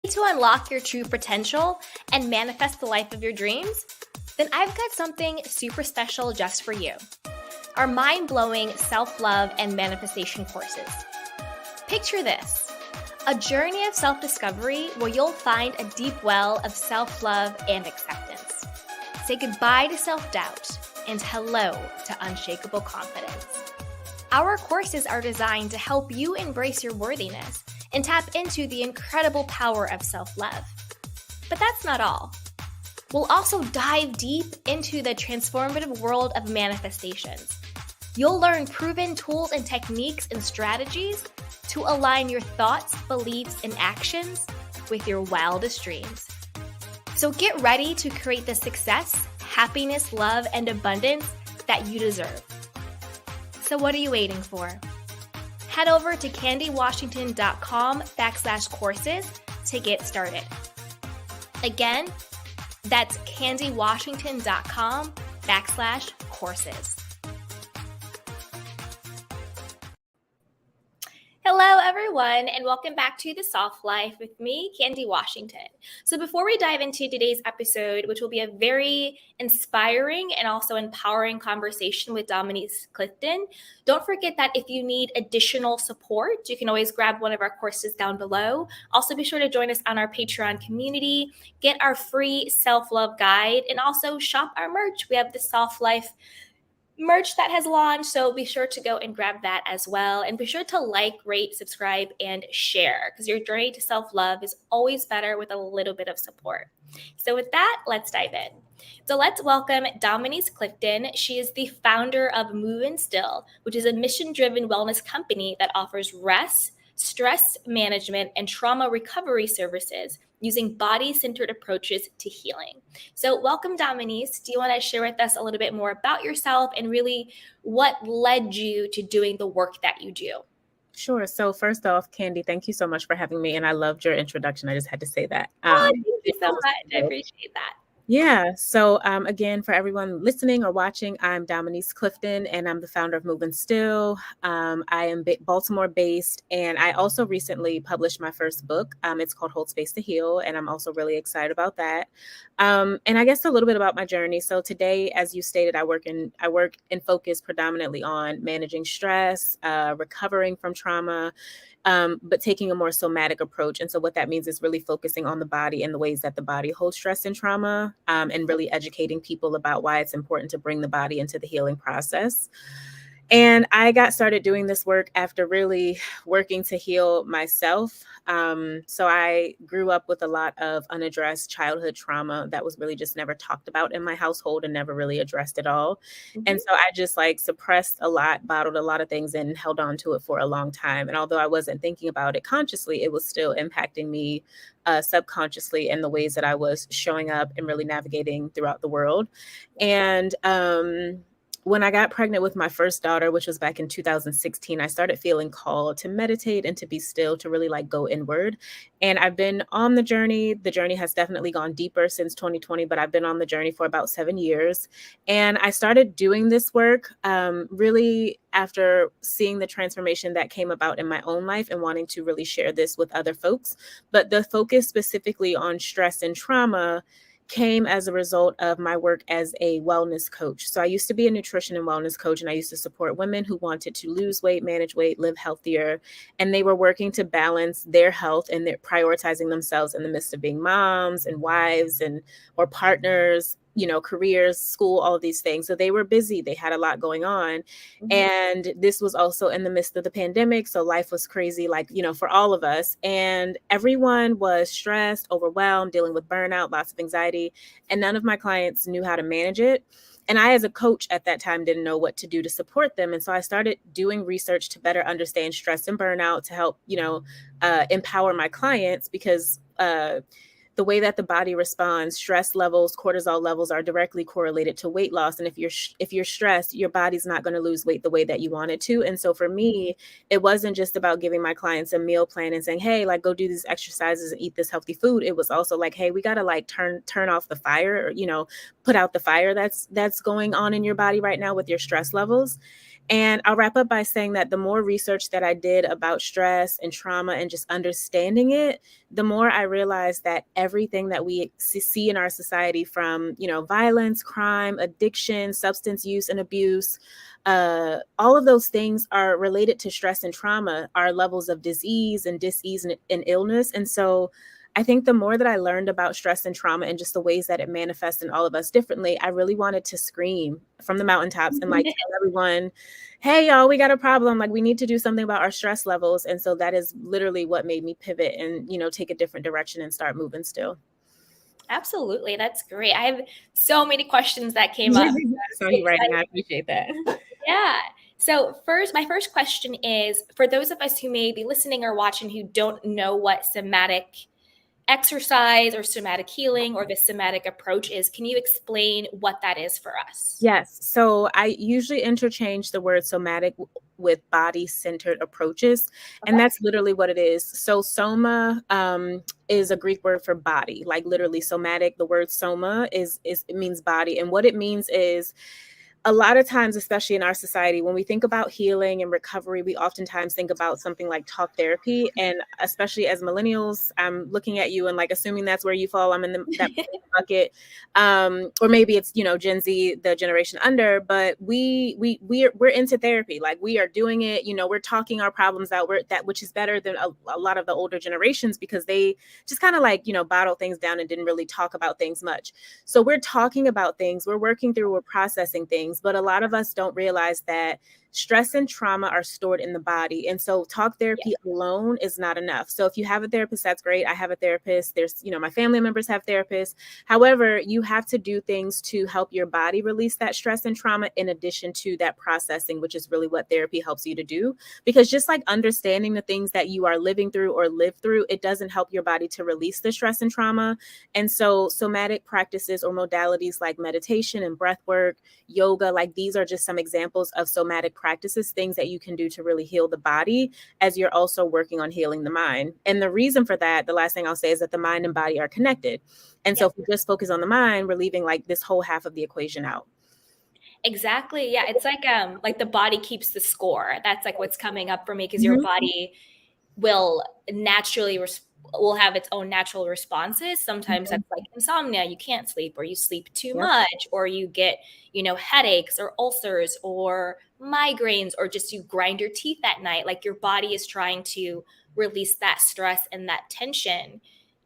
to unlock your true potential and manifest the life of your dreams? Then I've got something super special just for you. Our mind-blowing self-love and manifestation courses. Picture this, a journey of self-discovery where you'll find a deep well of self-love and acceptance. Say goodbye to self-doubt and hello to unshakable confidence. Our courses are designed to help you embrace your worthiness and tap into the incredible power of self-love. But that's not all. We'll also dive deep into the transformative world of manifestations. You'll learn proven tools and techniques and strategies to align your thoughts, beliefs, and actions with your wildest dreams. So get ready to create the success, happiness, love, and abundance that you deserve. So what are you waiting for? Head over to candywashington.com/courses to get started. Again, that's candywashington.com/courses. Hello, everyone, and welcome back to The Soft Life with me, Candy Washington. So before we dive into today's episode, which will be a very inspiring and also empowering conversation with Dominiece Clifton, don't forget that if you need additional support, you can always grab one of our courses down below. Also, be sure to join us on our Patreon community, get our free self-love guide, and also shop our merch. We have the Soft Life merch that has launched, so be sure to go and grab that as well. And be sure to like, rate, subscribe, and share, because your journey to self-love is always better with a little bit of support. So with that, let's dive in. So let's welcome Dominiece Clifton. She is the founder of Move and Still, which is a mission-driven wellness company that offers rest, stress management, and trauma recovery services using body-centered approaches to healing. So welcome, Dominiece. Do you want to share with us a little bit more about yourself and really what led you to doing the work that you do? Sure. So first off, Candy, thank you so much for having me. And I loved your introduction. I just had to say that. Thank you so much. I appreciate that. Yeah. So again, for everyone listening or watching, I'm Dominiece Clifton, and I'm the founder of Move and Still. I am Baltimore based, and I also recently published my first book. It's called Hold Space to Heal, and I'm also really excited about that. And I guess a little bit about my journey. So today, as you stated, I work and focus predominantly on managing stress, recovering from trauma, but taking a more somatic approach. And so what that means is really focusing on the body and the ways that the body holds stress and trauma, and really educating people about why it's important to bring the body into the healing process. And I got started doing this work after really working to heal myself. So I grew up with a lot of unaddressed childhood trauma that was really just never talked about in my household and never really addressed at all. Mm-hmm. And so I just suppressed a lot, bottled a lot of things and held on to it for a long time. And although I wasn't thinking about it consciously, it was still impacting me subconsciously in the ways that I was showing up and really navigating throughout the world. And when I got pregnant with my first daughter, which was back in 2016, I started feeling called to meditate and to be still, to really go inward. And I've been on the journey. The journey has definitely gone deeper since 2020, but I've been on the journey for about 7 years. And I started doing this work really after seeing the transformation that came about in my own life and wanting to really share this with other folks. But the focus specifically on stress and trauma came as a result of my work as a wellness coach. So I used to be a nutrition and wellness coach, and I used to support women who wanted to lose weight, manage weight, live healthier. And they were working to balance their health, and they're prioritizing themselves in the midst of being moms and wives or partners, careers, school, all of these things. So they were busy. They had a lot going on. Mm-hmm. And this was also in the midst of the pandemic. So life was crazy, for all of us. And everyone was stressed, overwhelmed, dealing with burnout, lots of anxiety. And none of my clients knew how to manage it. And I, as a coach at that time, didn't know what to do to support them. And so I started doing research to better understand stress and burnout to help, empower my clients, because the way that the body responds, stress levels, cortisol levels are directly correlated to weight loss. And if you're stressed, your body's not going to lose weight the way that you want it to. And so for me, it wasn't just about giving my clients a meal plan and saying, hey, go do these exercises and eat this healthy food. It was also hey, we got to turn off the fire, or, put out the fire that's going on in your body right now with your stress levels. And I'll wrap up by saying that the more research that I did about stress and trauma and just understanding it, the more I realized that everything that we see in our society, from, violence, crime, addiction, substance use and abuse, all of those things are related to stress and trauma, our levels of disease and dis-ease and illness. And so I think the more that I learned about stress and trauma and just the ways that it manifests in all of us differently, I really wanted to scream from the mountaintops and like tell everyone, hey, y'all, we got a problem. Like, we need to do something about our stress levels. And so that is literally what made me pivot and, take a different direction and start moving still. Absolutely. That's great. I have so many questions that came up. So you're right. I appreciate that. Yeah. So my first question is, for those of us who may be listening or watching who don't know what somatic exercise or somatic healing or the somatic approach is, can you explain what that is for us? Yes. So I usually interchange the word somatic with body-centered approaches. Okay. And that's literally what it is. So soma is a Greek word for body, like literally somatic. The word soma it means body. And what it means is, a lot of times, especially in our society, when we think about healing and recovery, we oftentimes think about something like talk therapy. And especially as millennials, I'm looking at you and like assuming that's where you fall. I'm in that bucket. Or maybe it's, Gen Z, the generation under, but we're into therapy. Like, we are doing it, we're talking our problems out, which is better than a lot of the older generations, because they just kind of like, bottled things down and didn't really talk about things much. So we're talking about things, we're working through, we're processing things. But a lot of us don't realize that stress and trauma are stored in the body. And so talk therapy alone is not enough. So if you have a therapist, that's great. I have a therapist. There's, my family members have therapists. However, you have to do things to help your body release that stress and trauma in addition to that processing, which is really what therapy helps you to do. Because just like understanding the things that you are living through or live through, it doesn't help your body to release the stress and trauma. And so somatic practices or modalities like meditation and breath work, yoga, like these are just some examples of somatic practices, things that you can do to really heal the body as you're also working on healing the mind. And the reason for that, the last thing I'll say, is that the mind and body are connected. And so if we just focus on the mind, we're leaving like this whole half of the equation out. Exactly. Yeah. It's like the body keeps the score. That's like what's coming up for me, because your body will naturally will have its own natural responses. Sometimes that's like insomnia, you can't sleep, or you sleep too much, or you get, headaches or ulcers or migraines, or just you grind your teeth at night. Like, your body is trying to release that stress and that tension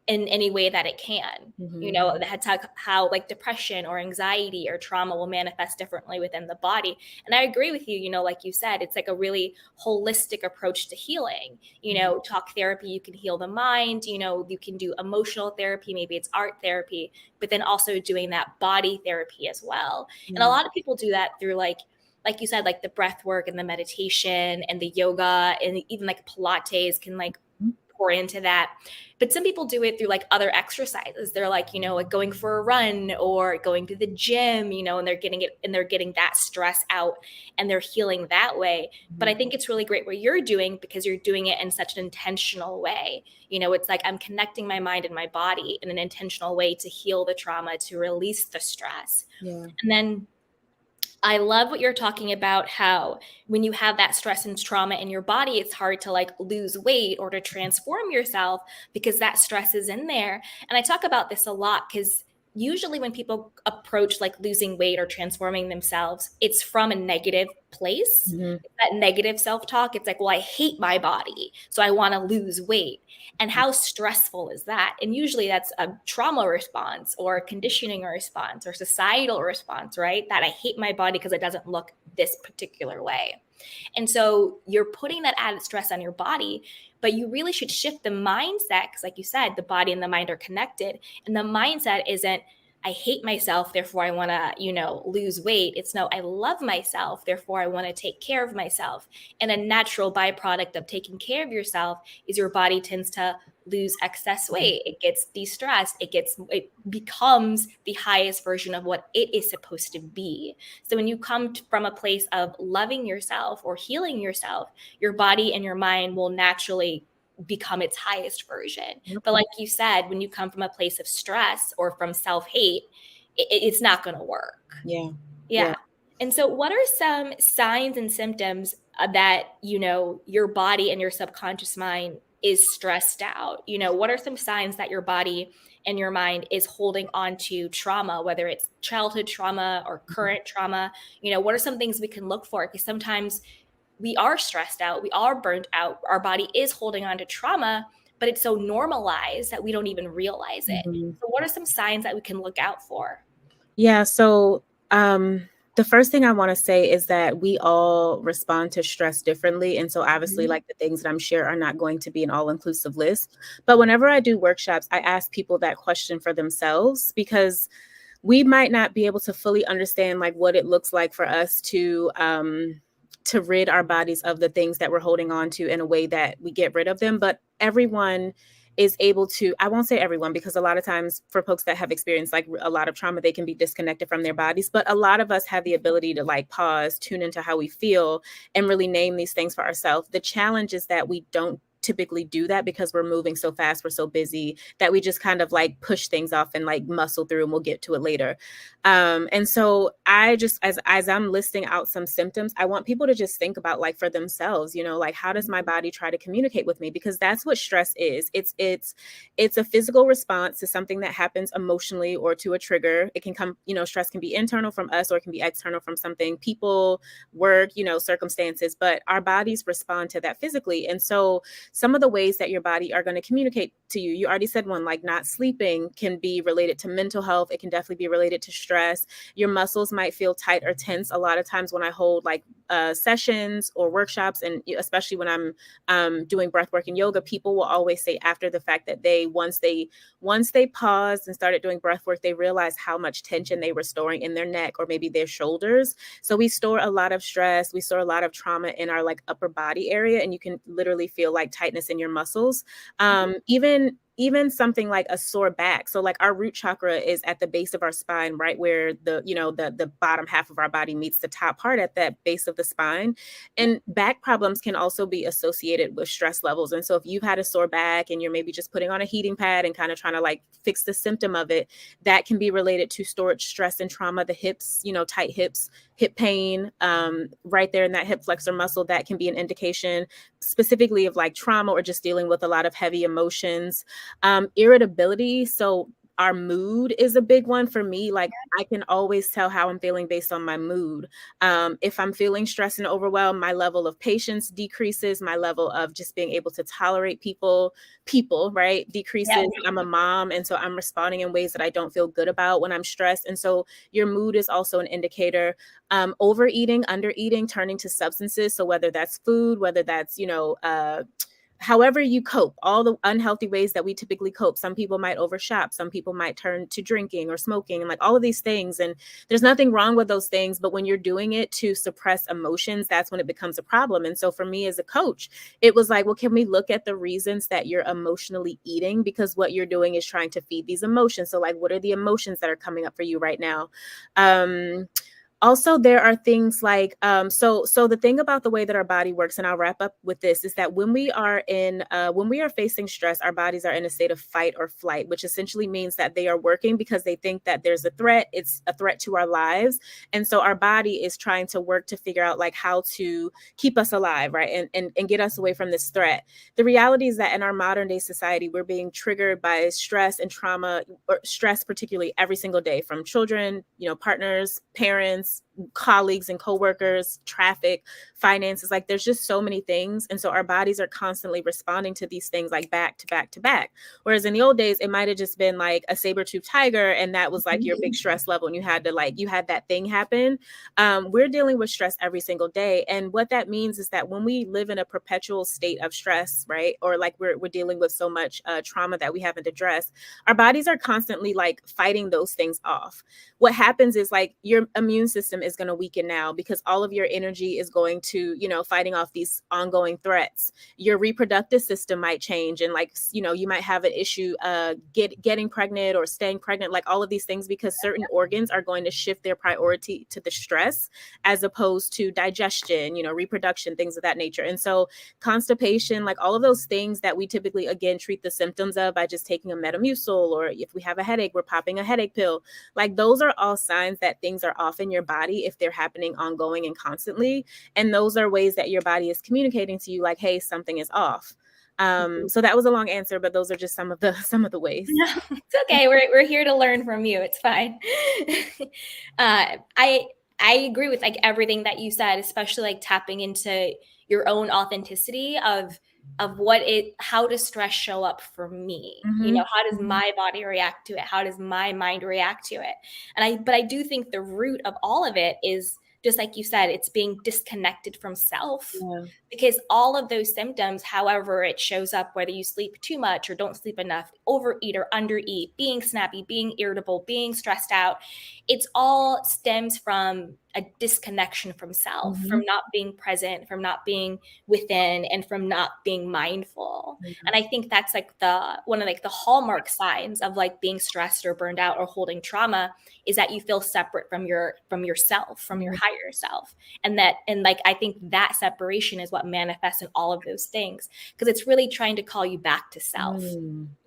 in any way that it can. That's how like depression or anxiety or trauma will manifest differently within the body. And I agree with you, like you said, it's like a really holistic approach to healing. Talk therapy, you can heal the mind, you can do emotional therapy, maybe it's art therapy, but then also doing that body therapy as well. And a lot of people do that through like you said, like the breath work and the meditation and the yoga, and even like Pilates can like pour into that. But some people do it through like other exercises. They're like, like going for a run or going to the gym, and they're getting that stress out and they're healing that way. But I think it's really great what you're doing, because you're doing it in such an intentional way. It's like, I'm connecting my mind and my body in an intentional way to heal the trauma, to release the stress. And then I love what you're talking about, how when you have that stress and trauma in your body, it's hard to like lose weight or to transform yourself, because that stress is in there. And I talk about this a lot, because usually when people approach like losing weight or transforming themselves, it's from a negative place. That negative self-talk. It's like, well, I hate my body, so I want to lose weight. And how stressful is that? And usually that's a trauma response or a conditioning response or societal response, right? That I hate my body because it doesn't look this particular way. And so you're putting that added stress on your body, but you really should shift the mindset, because like you said, the body and the mind are connected. And the mindset isn't, I hate myself, therefore I want to, lose weight. It's no, I love myself, therefore I want to take care of myself. And a natural byproduct of taking care of yourself is your body tends to lose excess weight. It gets de-stressed. It becomes the highest version of what it is supposed to be. So when you come from a place of loving yourself or healing yourself, your body and your mind will naturally become its highest version. But like you said, when you come from a place of stress or from self-hate, it's not going to work. Yeah. And so, what are some signs and symptoms that, your body and your subconscious mind is stressed out? What are some signs that your body and your mind is holding on to trauma, whether it's childhood trauma or current trauma? What are some things we can look for? Because sometimes we are stressed out, we are burnt out, our body is holding on to trauma, but it's so normalized that we don't even realize it. Mhm. So, what are some signs that we can look out for? Yeah. So, the first thing I want to say is that we all respond to stress differently. And so, obviously, Mhm. like the things that I'm sure are not going to be an all inclusive list. But whenever I do workshops, I ask people that question for themselves because we might not be able to fully understand like what it looks like for us to rid our bodies of the things that we're holding on to in a way that we get rid of them. But everyone is able to, I won't say everyone, because a lot of times for folks that have experienced like a lot of trauma, they can be disconnected from their bodies. But a lot of us have the ability to like pause, tune into how we feel, and really name these things for ourselves. The challenge is that we don't typically do that because we're moving so fast, we're so busy that we just kind of like push things off and like muscle through, and we'll get to it later. And so I just, as I'm listing out some symptoms, I want people to just think about like for themselves, like how does my body try to communicate with me? Because that's what stress is. It's a physical response to something that happens emotionally or to a trigger. It can come, stress can be internal from us or it can be external from something, people, work, circumstances, but our bodies respond to that physically. And so some of the ways that your body are going to communicate to you, you already said one, like not sleeping can be related to mental health. It can definitely be related to stress. Your muscles might feel tight or tense. A lot of times when I hold like sessions or workshops, and especially when I'm doing breath work and yoga, people will always say after the fact that once they paused and started doing breath work, they realized how much tension they were storing in their neck or maybe their shoulders. So we store a lot of stress, we store a lot of trauma in our like upper body area, and you can literally feel like tightness in your muscles. Even something like a sore back. So like our root chakra is at the base of our spine, right where the bottom half of our body meets the top part at that base of the spine. And back problems can also be associated with stress levels. And so if you've had a sore back and you're maybe just putting on a heating pad and kind of trying to like fix the symptom of it, that can be related to stored stress and trauma. The hips, tight hips, hip pain, right there in that hip flexor muscle, that can be an indication specifically of like trauma or just dealing with a lot of heavy emotions. Irritability. So our mood is a big one for me. Like I can always tell how I'm feeling based on my mood. If I'm feeling stressed and overwhelmed, my level of patience decreases, my level of just being able to tolerate people, right, decreases. Yeah. I'm a mom, and so I'm responding in ways that I don't feel good about when I'm stressed. And so your mood is also an indicator. Overeating, undereating, turning to substances. So whether that's food, whether that's, however you cope, all the unhealthy ways that we typically cope. Some people might overshop, some people might turn to drinking or smoking, and like all of these things. And there's nothing wrong with those things, but when you're doing it to suppress emotions, that's when it becomes a problem. And so for me as a coach, it was like, well, can we look at the reasons that you're emotionally eating? Because what you're doing is trying to feed these emotions. So like, what are the emotions that are coming up for you right now? Also, there are things like so the thing about the way that our body works, and I'll wrap up with this, is that when we are facing stress, our bodies are in a state of fight or flight, which essentially means that they are working because they think that there's a threat. It's a threat to our lives, and so our body is trying to work to figure out like how to keep us alive, right, and get us away from this threat. The reality is that in our modern day society, we're being triggered by stress and trauma, or stress particularly every single day, from children, partners, parents, colleagues and coworkers, traffic, finances. Like there's just so many things. And so our bodies are constantly responding to these things like back to back to back. Whereas in the old days, it might have just been like a saber-toothed tiger, and that was like your big stress level, and you had that thing happen. We're dealing with stress every single day. And what that means is that when we live in a perpetual state of stress, right, or like we're dealing with so much trauma that we haven't addressed, our bodies are constantly like fighting those things off. What happens is like your immune system is going to weaken now because all of your energy is going to, fighting off these ongoing threats. Your reproductive system might change, and like, you might have an issue getting pregnant or staying pregnant, like all of these things, because certain organs are going to shift their priority to the stress as opposed to digestion, reproduction, things of that nature. And so constipation, like all of those things that we typically, again, treat the symptoms of by just taking a Metamucil, or if we have a headache, we're popping a headache pill. Like those are all signs that things are off in your body. body if they're happening ongoing and constantly. And those are ways that your body is communicating to you like, hey, something is off. So that was a long answer, but those are just some of the ways. No, it's okay. We're here to learn from you. It's fine. I agree with like everything that you said, especially like tapping into your own authenticity of how does stress show up for me? Mm-hmm. How does my body react to it? How does my mind react to it? But I do think the root of all of it is just like you said, it's being disconnected from self. Yeah. Because all of those symptoms, however it shows up, whether you sleep too much or don't sleep enough, overeat or undereat, being snappy, being irritable, being stressed out, it's all stems from a disconnection from self, Mm-hmm. from not being present, from not being within, and from not being mindful. Mm-hmm. And I think that's like one of like the hallmark signs of like being stressed or burned out or holding trauma is that you feel separate from yourself, from your higher self. And like I think that separation is what manifests in all of those things, because it's really trying to call you back to self.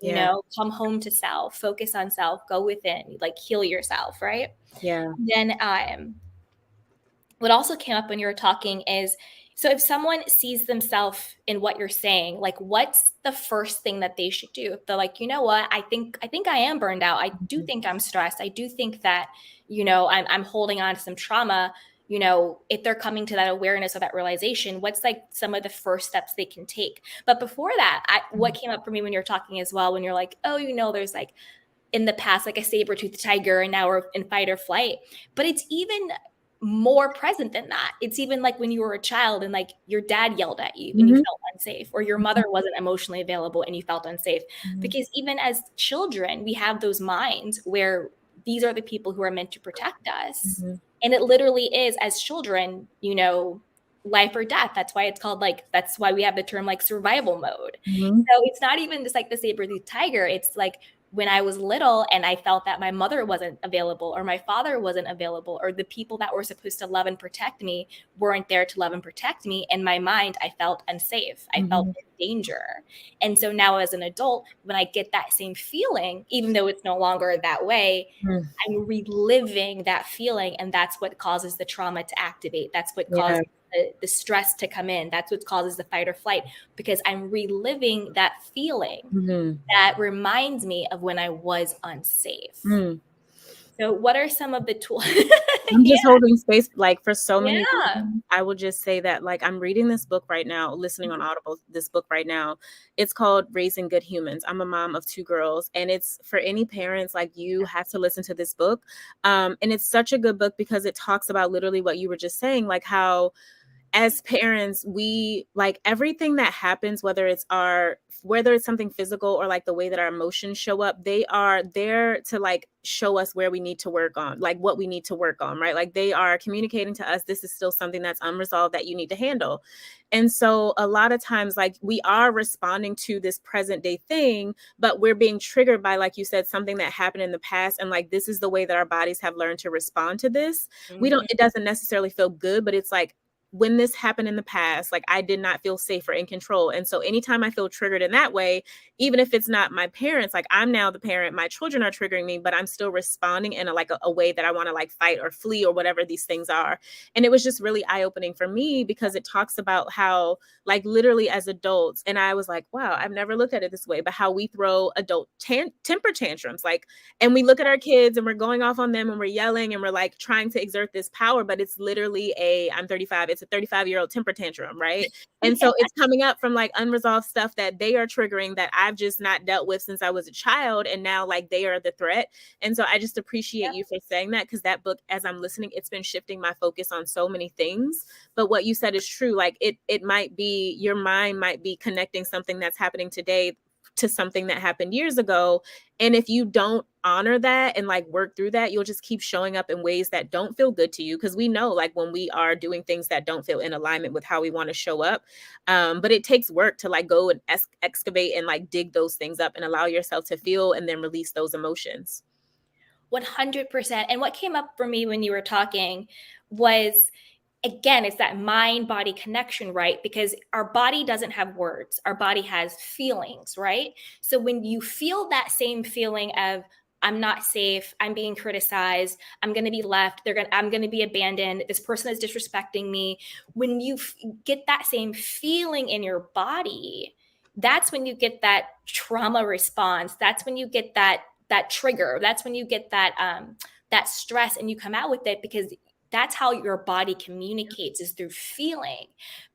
Yeah. Come home to self, focus on self, go within, like heal yourself, right? Yeah. Then what also came up when you were talking is, so if someone sees themselves in what you're saying, like what's the first thing that they should do? If they're like, you know what, I think I am burned out. I do think I'm stressed. I do think that, I'm holding on to some trauma. If they're coming to that awareness or that realization, what's like some of the first steps they can take? But before that, what came up for me when you're talking as well, when you're like, oh, there's like in the past, like a saber-toothed tiger, and now we're in fight or flight. But it's even more present than that. It's even like when you were a child and like your dad yelled at you and you felt unsafe, or your mother wasn't emotionally available and you felt unsafe. Because even as children, we have those minds where these are the people who are meant to protect us. And it literally is, as children, life or death. That's why it's called that's why we have the term like survival mode. So it's not even just like the saber-toothed tiger. It's like when I was little and I felt that my mother wasn't available or my father wasn't available, or the people that were supposed to love and protect me weren't there to love and protect me. In my mind, I felt unsafe. I felt in danger. And so now as an adult, when I get that same feeling, even though it's no longer that way, I'm reliving that feeling. And that's what causes the trauma to activate. That's what causes the stress to come in. That's what causes the fight or flight, because I'm reliving that feeling that reminds me of when I was unsafe. So what are some of the tools? I'm just holding space like for so many Yeah. reasons. I would just say that like I'm reading this book right now, listening on Audible, this book right now. It's called Raising Good Humans. I'm a mom of 2 girls, and it's for any parents, like you have to listen to this book. And it's such a good book because it talks about literally what you were just saying, like how as parents, we like everything that happens, whether it's something physical or like the way that our emotions show up, they are there to like show us where we need to work on, like what we need to work on, right? Like they are communicating to us, this is still something that's unresolved that you need to handle. And so a lot of times, like we are responding to this present day thing, but we're being triggered by, like you said, something that happened in the past. And like, this is the way that our bodies have learned to respond to this. It doesn't necessarily feel good, but it's like, when this happened in the past, like I did not feel safe or in control. And so anytime I feel triggered in that way, even if it's not my parents, like I'm now the parent, my children are triggering me, but I'm still responding in a way that I want to like fight or flee or whatever these things are. And it was just really eye-opening for me because it talks about how like literally as adults, and I was like, wow, I've never looked at it this way, but how we throw adult temper tantrums, like, and we look at our kids and we're going off on them and we're yelling and we're like trying to exert this power, but it's literally I'm 35. It's a 35-year-old temper tantrum, right? And so it's coming up from like unresolved stuff that they are triggering that I've just not dealt with since I was a child. And now like they are the threat. And so I just appreciate you for saying that, because that book, as I'm listening, it's been shifting my focus on so many things. But what you said is true. Like it might be, your mind might be connecting something that's happening today to something that happened years ago. And if you don't honor that and like work through that, you'll just keep showing up in ways that don't feel good to you. Because we know like when we are doing things that don't feel in alignment with how we want to show up. But it takes work to like go and excavate and like dig those things up and allow yourself to feel and then release those emotions. 100%. And what came up for me when you were talking was, again, it's that mind-body connection, right? Because our body doesn't have words. Our body has feelings, right? So when you feel that same feeling of I'm not safe. I'm being criticized. I'm going to be left. I'm going to be abandoned. This person is disrespecting me. When you get that same feeling in your body, that's when you get that trauma response. That's when you get that trigger. That's when you get that stress, and you come out with it, because that's how your body communicates, is through feeling.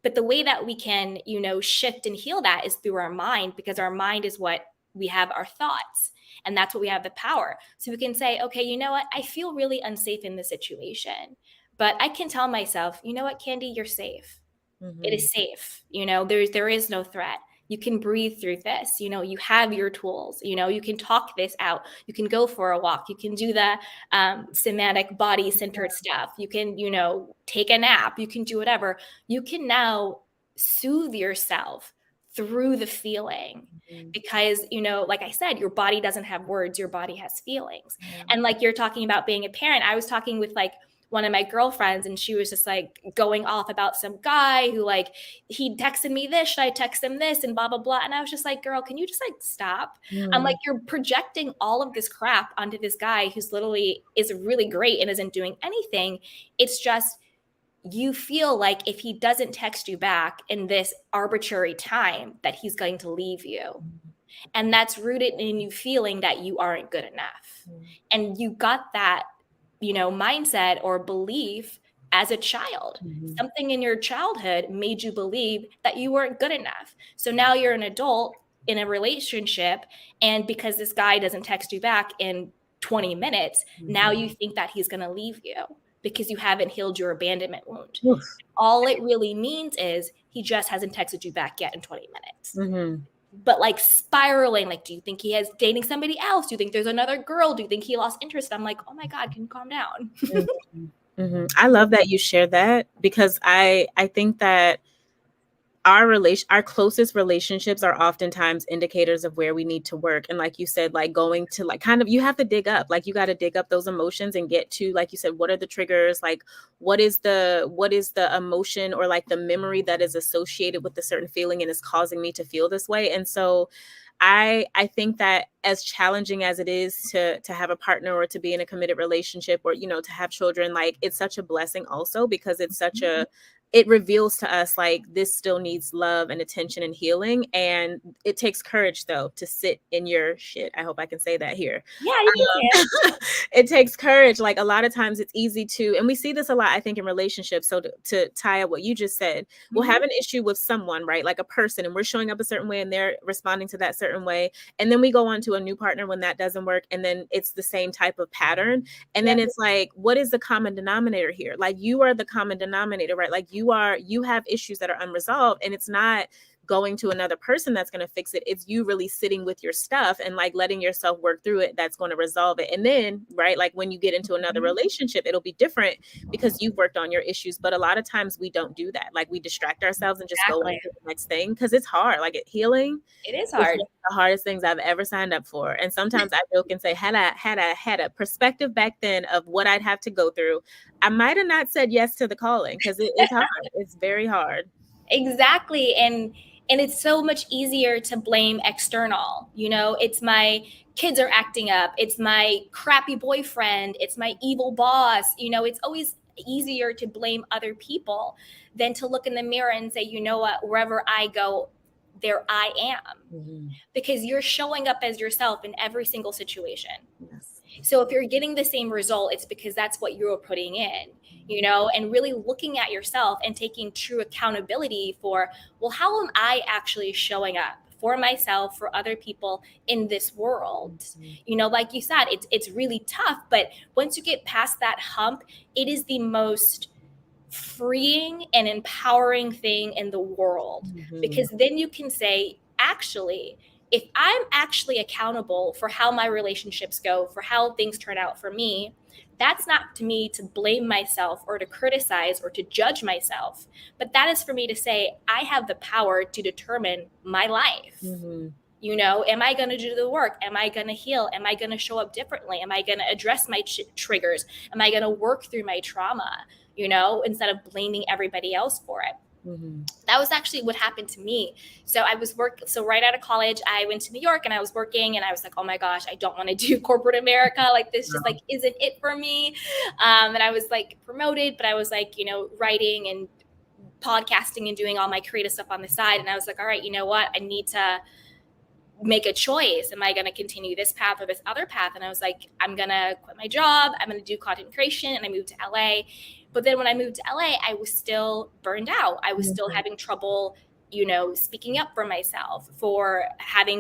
But the way that we can, shift and heal that is through our mind, because our mind is what we have our thoughts. And that's what we have the power. So we can say, okay, you know what? I feel really unsafe in this situation. But I can tell myself, you know what, Candy, you're safe. It is safe. There is no threat. You can breathe through this. You have your tools. You can talk this out. You can go for a walk. You can do the somatic body centered stuff. You can, take a nap. You can do whatever. You can now soothe yourself through the feeling, because, like I said, your body doesn't have words, your body has feelings. And like you're talking about being a parent, I was talking with like one of my girlfriends, and she was just like going off about some guy who, like, he texted me this, should I text him this, and blah blah blah. And I was just like, girl, can you just like stop? I'm like, you're projecting all of this crap onto this guy who's literally is really great and isn't doing anything. It's just, you feel like if he doesn't text you back in this arbitrary time, that he's going to leave you. And that's rooted in you feeling that you aren't good enough. And you got that, mindset or belief as a child. Something in your childhood made you believe that you weren't good enough. So now you're an adult in a relationship, and because this guy doesn't text you back in 20 minutes, now you think that he's going to leave you, because you haven't healed your abandonment wound. All it really means is he just hasn't texted you back yet in 20 minutes. But like spiraling, like, do you think he is dating somebody else? Do you think there's another girl? Do you think he lost interest? I'm like, oh my God, can you calm down? I love that you shared that, because I think that our closest relationships are oftentimes indicators of where we need to work. And like you said, like going to like kind of, you have to dig up, like you got to dig up those emotions and get to, like you said, what are the triggers? Like what is the emotion or like the memory that is associated with a certain feeling and is causing me to feel this way? And so I think that as challenging as it is to have a partner or to be in a committed relationship or, to have children, like it's such a blessing also, because it's such it reveals to us like this still needs love and attention and healing. And it takes courage though to sit in your shit. I hope I can say that here. Yeah, you can. It takes courage. Like a lot of times it's easy to, and we see this a lot, I think, in relationships. So to tie up what you just said, we'll have an issue with someone, right? Like a person, and we're showing up a certain way and they're responding to that certain way. And then we go on to a new partner when that doesn't work. And then it's the same type of pattern. And then it's like, what is the common denominator here? Like you are the common denominator, right? Like you have issues that are unresolved, and it's not going to another person that's going to fix it. It's you really sitting with your stuff and like letting yourself work through it. That's going to resolve it. And then, right, like when you get into another relationship, it'll be different because you've worked on your issues. But a lot of times we don't do that. Like we distract ourselves and just go into the next thing, because it's hard. Like healing, it is hard. It's the hardest things I've ever signed up for. And sometimes I joke and say, had I had a perspective back then of what I'd have to go through, I might have not said yes to the calling, because it's hard. It's very hard. Exactly. And it's so much easier to blame external. It's my kids are acting up. It's my crappy boyfriend. It's my evil boss. It's always easier to blame other people than to look in the mirror and say, you know what, wherever I go, there I am. Because you're showing up as yourself in every single situation. So if you're getting the same result, it's because that's what you're putting in, and really looking at yourself and taking true accountability for, well, how am I actually showing up for myself, for other people in this world? Like you said, it's really tough, but once you get past that hump, it is the most freeing and empowering thing in the world, because then you can say, actually, if I'm actually accountable for how my relationships go, for how things turn out for me, that's not to me to blame myself or to criticize or to judge myself, but that is for me to say, I have the power to determine my life. Am I going to do the work? Am I going to heal? Am I going to show up differently? Am I going to address my triggers? Am I going to work through my trauma, instead of blaming everybody else for it? Mm-hmm. That was actually what happened to me. So so right out of college, I went to New York and I was working, and I was like, oh my gosh, I don't want to do corporate America. Like, this just like isn't it for me. And I was like promoted, but I was like, writing and podcasting and doing all my creative stuff on the side. And I was like, all right, you know what? I need to make a choice. Am I going to continue this path or this other path? And I was like, I'm going to quit my job. I'm going to do content creation. And I moved to LA. But then when I moved to LA, I was still burned out. I was still having trouble, speaking up for myself, for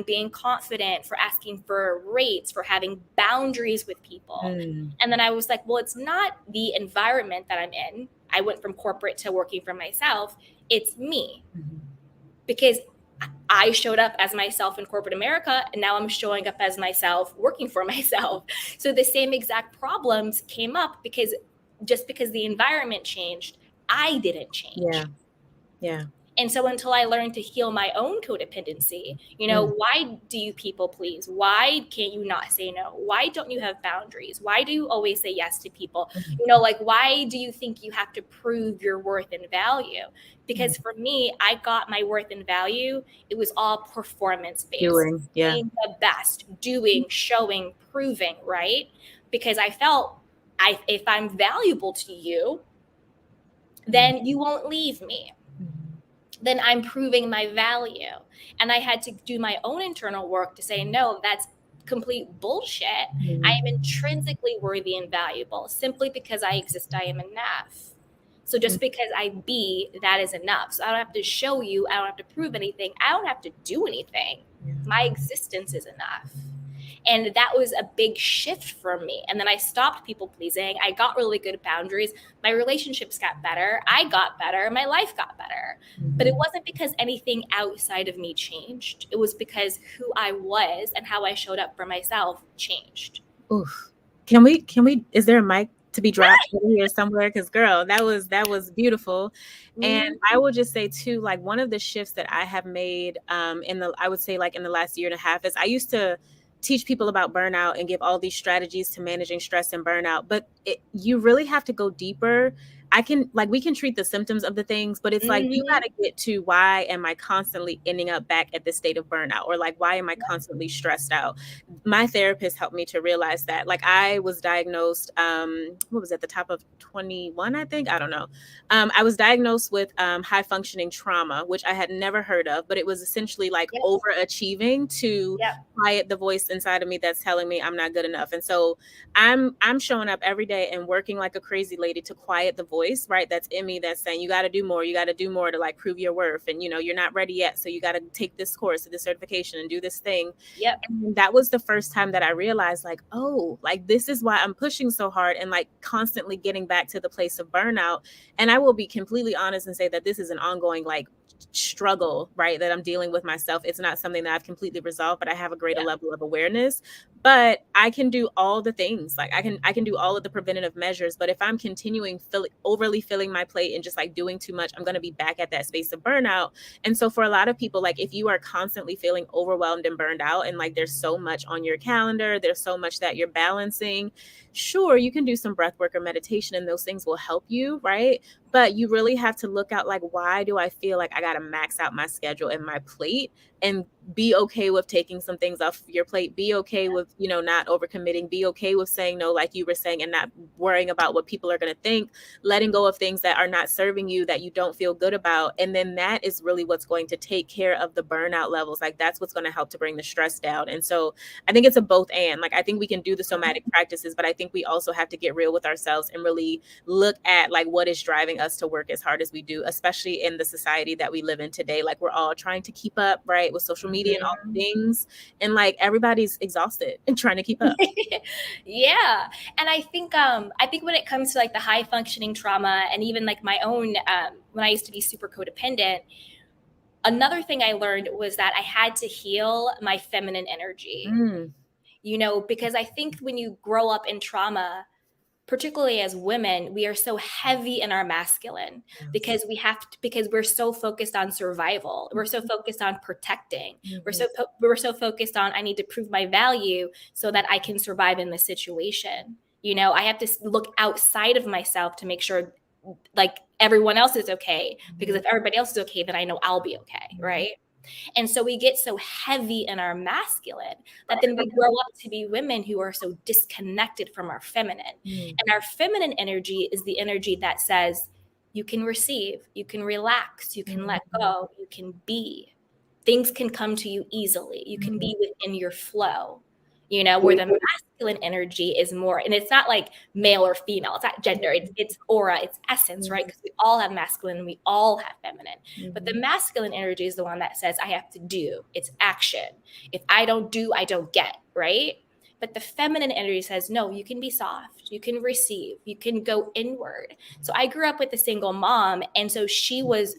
being confident, for asking for rates, for having boundaries with people. And then I was like, well, it's not the environment that I'm in. I went from corporate to working for myself. It's me. Because I showed up as myself in corporate America, and now I'm showing up as myself working for myself. So the same exact problems came up because the environment changed, I didn't change. Yeah. And so until I learned to heal my own codependency, why do you people please? Why can't you not say no? Why don't you have boundaries? Why do you always say yes to people? Why do you think you have to prove your worth and value? Because for me, I got my worth and value. It was all performance based. Being the best, doing, showing, proving, right? Because I felt if I'm valuable to you, then you won't leave me. Then I'm proving my value. And I had to do my own internal work to say, no, that's complete bullshit. I am intrinsically worthy and valuable. Simply because I exist, I am enough. So just because I be, that is enough. So I don't have to show you. I don't have to prove anything. I don't have to do anything. My existence is enough. And that was a big shift for me. And then I stopped people pleasing. I got really good boundaries. My relationships got better. I got better. My life got better. But it wasn't because anything outside of me changed. It was because who I was and how I showed up for myself changed. Oof. Can we, is there a mic to be dropped here somewhere? Because girl, that was beautiful. And I will just say too, like one of the shifts that I have made I would say like in the last year and a half is I used to teach people about burnout and give all these strategies to managing stress and burnout. But you really have to go deeper. We can treat the symptoms of the things, but it's like, you got to get to why am I constantly ending up back at this state of burnout? Or like, why am I constantly stressed out? My therapist helped me to realize that. Like I was diagnosed, what was at the top of 21, I think, I don't know. I was diagnosed with high functioning trauma, which I had never heard of, but it was essentially like overachieving to quiet the voice inside of me that's telling me I'm not good enough. And so I'm showing up every day and working like a crazy lady to quiet the voice, right? That's in me that's saying, you got to do more. You got to do more to like prove your worth. And, you're not ready yet. So you got to take this course, this certification and do this thing. And that was the first time that I realized like, oh, like this is why I'm pushing so hard and like constantly getting back to the place of burnout. And I will be completely honest and say that this is an ongoing like struggle, right, that I'm dealing with myself. It's not something that I've completely resolved, but I have a greater level of awareness. But I can do all the things. Like I can do all of the preventative measures. But if I'm continuing overly filling my plate and just like doing too much, I'm going to be back at that space of burnout. And so for a lot of people, like if you are constantly feeling overwhelmed and burned out and like there's so much on your calendar, there's so much that you're balancing, sure, you can do some breath work or meditation and those things will help you, right? But you really have to look out like, why do I feel like I got to max out my schedule and my plate, and be okay with taking some things off your plate, be okay with, not overcommitting, be okay with saying no, like you were saying, and not worrying about what people are going to think, letting go of things that are not serving you, that you don't feel good about. And then that is really what's going to take care of the burnout levels. Like that's what's going to help to bring the stress down. And so I think it's a both and. Like I think we can do the somatic practices, but I think we also have to get real with ourselves and really look at like what is driving us to work as hard as we do, especially in the society that we live in today. Like we're all trying to keep up, right, with social media and all the things, and like everybody's exhausted and trying to keep up. Yeah. And I think when it comes to like the high functioning trauma and even like my own when I used to be super codependent, another thing I learned was that I had to heal my feminine energy. Because I think when you grow up in trauma, particularly as women, we are so heavy in our masculine because we're so focused on survival. We're so focused on protecting. We're so focused on, I need to prove my value so that I can survive in this situation. I have to look outside of myself to make sure like everyone else is okay, because if everybody else is okay, then I know I'll be okay, right? And so we get so heavy in our masculine that then we grow up to be women who are so disconnected from our feminine. And our feminine energy is the energy that says, you can receive, you can relax, you can let go, you can be. Things can come to you easily. You can be within your flow, you know, where the masculine energy is more, and it's not like male or female, it's not gender, it's aura, it's essence, right? Because we all have masculine and we all have feminine. But the masculine energy is the one that says, I have to do, it's action. If I don't do, I don't get, right? But the feminine energy says, no, you can be soft, you can receive, you can go inward. So I grew up with a single mom, and so she was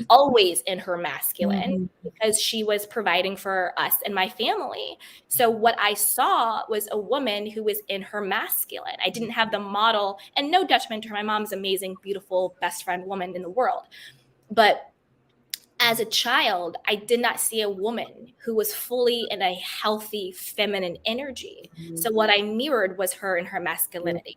always in her masculine because she was providing for us and my family. So what I saw was a woman who was in her masculine. I didn't have the model, and no detriment to her. My mom's amazing, beautiful, best friend woman in the world. But as a child, I did not see a woman who was fully in a healthy feminine energy. So what I mirrored was her in her masculinity.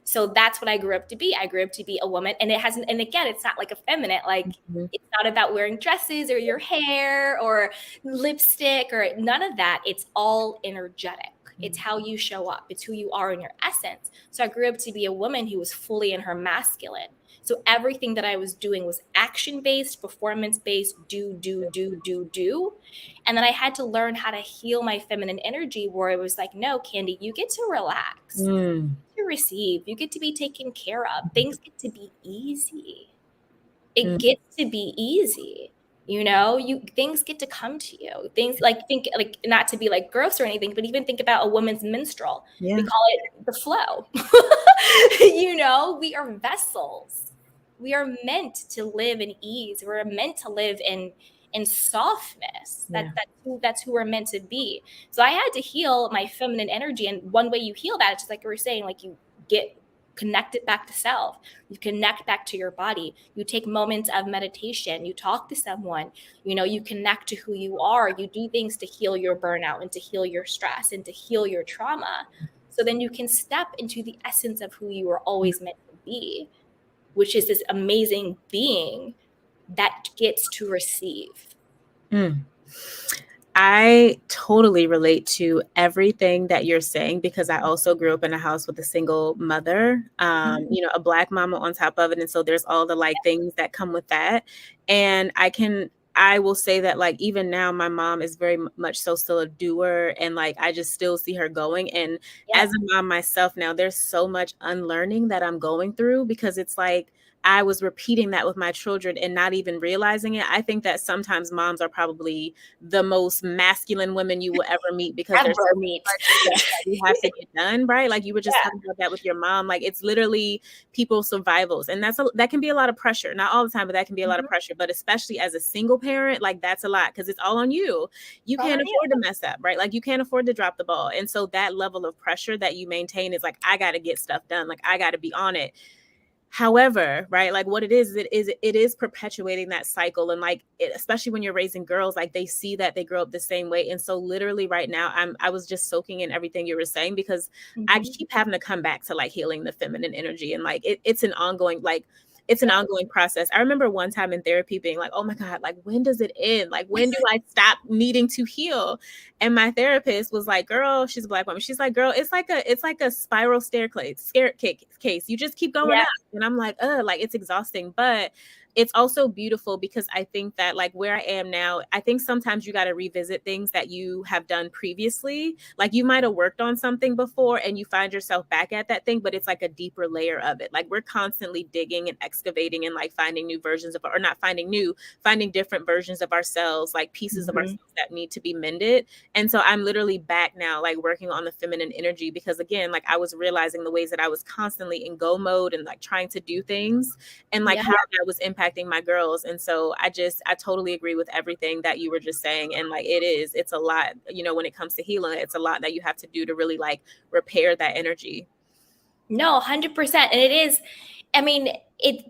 So that's what I grew up to be. I grew up to be a woman, and it hasn't, and again, it's not like effeminate, like it's not about wearing dresses or your hair or lipstick or none of that. It's all energetic. It's how you show up. It's who you are in your essence. So I grew up to be a woman who was fully in her masculine. So everything that I was doing was action-based, performance-based, do. And then I had to learn how to heal my feminine energy, where it was like, no, Candy, you get to relax. To receive, you get to be taken care of. Things get to be easy. It gets to be easy. You know, things get to come to you. Things like, think like, not to be like gross or anything, but even think about a woman's menstrual. We call it the flow. You know, we are vessels. We are meant to live in ease. We're meant to live in softness. That's who we're meant to be. So I had to heal my feminine energy, and one way you heal that, it's just like we were saying, like you get connected back to self, you connect back to your body, you take moments of meditation, you talk to someone, you know, you connect to who you are, you do things to heal your burnout and to heal your stress and to heal your trauma. So then you can step into the essence of who you were always meant to be, which is this amazing being that gets to receive. I totally relate to everything that you're saying, because I also grew up in a house with a single mother, you know, a Black mama on top of it. And so there's all the like things that come with that. And I will say that, like, even now, my mom is very much so still a doer, and like I just still see her going. And as a mom myself now, there's so much unlearning that I'm going through, because it's like I was repeating that with my children and not even realizing it. I think that sometimes moms are probably the most masculine women you will ever meet, because there's so much that you have to get done, right? Like you were just talking about that with your mom. Like it's literally people's survivals, and that can be a lot of pressure. Not all the time, but that can be a lot of pressure. But especially as a single parent, like that's a lot, because it's all on you. You can't afford to mess up, right? Like you can't afford to drop the ball. And so that level of pressure that you maintain is like, I got to get stuff done. Like I got to be on it. However, right, like what it is perpetuating that cycle. And like especially when you're raising girls, like they see that, they grow up the same way. And so literally right now I was just soaking in everything you were saying, because I keep having to come back to like healing the feminine energy. And like it's an ongoing, like it's an ongoing process. I remember one time in therapy being like, oh my God, like when does it end? Like when do I stop needing to heal? And my therapist was like, girl, she's a Black woman. She's like, girl, it's like a spiral staircase. You just keep going up. And I'm like, like it's exhausting, but it's also beautiful, because I think that like where I am now, I think sometimes you got to revisit things that you have done previously. Like you might have worked on something before and you find yourself back at that thing, but it's like a deeper layer of it. Like we're constantly digging and excavating and like finding new versions of, or not finding new, finding different versions of ourselves, like pieces of ourselves that need to be mended. And so I'm literally back now, like working on the feminine energy, because again, like I was realizing the ways that I was constantly in go mode and like trying to do things, and like how that was impacting my girls. And so I totally agree with everything that you were just saying. And like it's a lot, you know, when it comes to healing, it's a lot that you have to do to really like repair that energy. No, 100%. And I mean,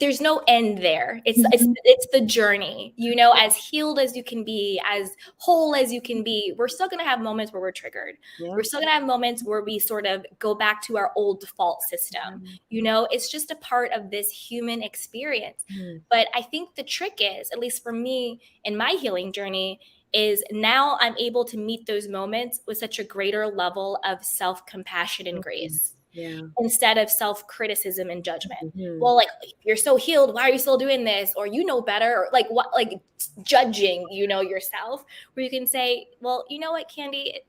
there's no end there. It's the journey, you know, as healed as you can be, as whole as you can be. We're still going to have moments where we're triggered. Yeah. We're still going to have moments where we sort of go back to our old default system. You know, it's just a part of this human experience. But I think the trick is, at least for me in my healing journey, is now I'm able to meet those moments with such a greater level of self-compassion and grace. Yeah. Instead of self-criticism and judgment. Well, like, you're so healed, why are you still doing this? Or you know better, or like what, like judging, you know, yourself, where you can say, well, you know what, Candy,